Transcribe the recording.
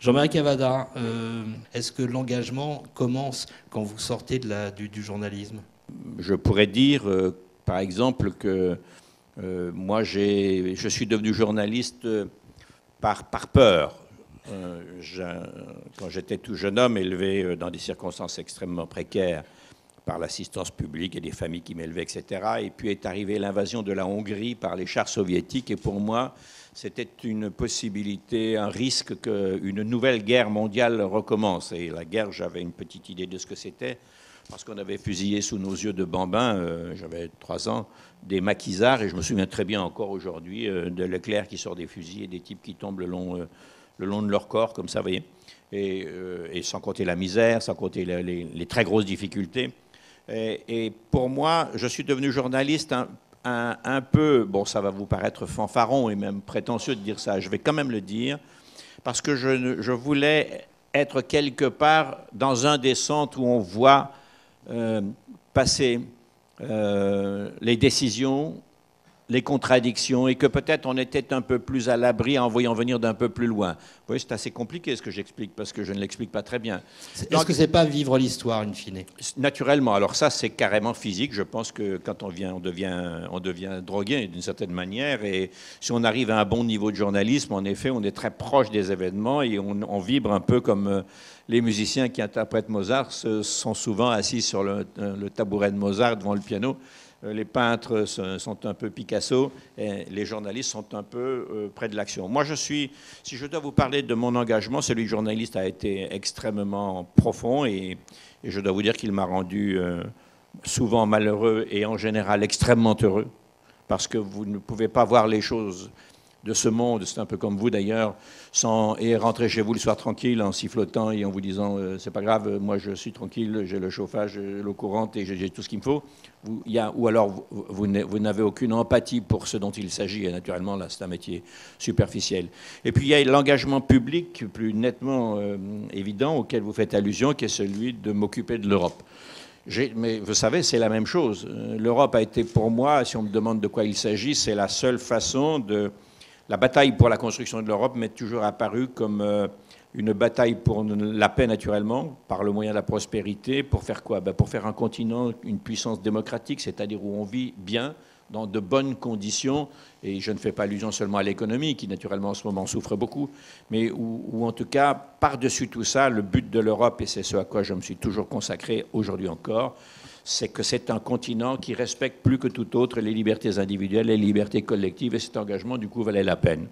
Jean-Marie Cavada, est-ce que l'engagement commence quand vous sortez du journalisme? Je pourrais dire, par exemple, que moi, je suis devenu journaliste par peur. Quand j'étais tout jeune homme, élevé dans des circonstances extrêmement précaires par l'assistance publique et des familles qui m'élevaient, etc. Et puis est arrivée l'invasion de la Hongrie par les chars soviétiques. Et pour moi, c'était une possibilité, un risque qu'une nouvelle guerre mondiale recommence. Et la guerre, j'avais une petite idée de ce que c'était, parce qu'on avait fusillé sous nos yeux de bambins, j'avais 3 ans, des maquisards. Et je me souviens très bien encore aujourd'hui de l'éclair qui sort des fusils et des types qui tombent le long de leur corps, comme ça, vous voyez. Et sans compter la misère, sans compter les très grosses difficultés. Et pour moi, je suis devenu journaliste un peu, bon, ça va vous paraître fanfaron et même prétentieux de dire ça, je vais quand même le dire, parce que je voulais être quelque part dans un des centres où on voit passer les décisions, les contradictions, et que peut-être on était un peu plus à l'abri en voyant venir d'un peu plus loin. Vous voyez, c'est assez compliqué ce que j'explique, parce que je ne l'explique pas très bien. Est-ce que c'est pas vivre l'histoire, in fine? Naturellement, alors ça c'est carrément physique. Je pense que quand on devient drogué d'une certaine manière, et si on arrive à un bon niveau de journalisme, en effet, on est très proche des événements et on vibre un peu comme les musiciens qui interprètent Mozart sont souvent assis sur le tabouret de Mozart devant le piano. Les peintres sont un peu Picasso, et les journalistes sont un peu près de l'action. Moi, si je dois vous parler de mon engagement, celui de journaliste a été extrêmement profond, et je dois vous dire qu'il m'a rendu souvent malheureux et en général extrêmement heureux, parce que vous ne pouvez pas voir les choses de ce monde, c'est un peu comme vous d'ailleurs, et rentrer chez vous le soir tranquille en sifflotant et en vous disant c'est pas grave, moi je suis tranquille, j'ai le chauffage, l'eau courante et j'ai tout ce qu'il me faut. Ou alors vous n'avez aucune empathie pour ce dont il s'agit, et naturellement là c'est un métier superficiel. Et puis il y a l'engagement public plus nettement évident auquel vous faites allusion, qui est celui de m'occuper de l'Europe. Mais vous savez, c'est la même chose. L'Europe a été pour moi, si on me demande de quoi il s'agit, c'est la seule façon de... La bataille pour la construction de l'Europe m'est toujours apparue comme une bataille pour la paix, naturellement, par le moyen de la prospérité. Pour faire quoi? Pour faire un continent, une puissance démocratique, c'est-à-dire où on vit bien, dans de bonnes conditions, et je ne fais pas allusion seulement à l'économie, qui naturellement en ce moment souffre beaucoup, mais où en tout cas, par-dessus tout ça, le but de l'Europe, et c'est ce à quoi je me suis toujours consacré aujourd'hui encore, c'est que c'est un continent qui respecte plus que tout autre les libertés individuelles et les libertés collectives, et cet engagement, du coup, valait la peine.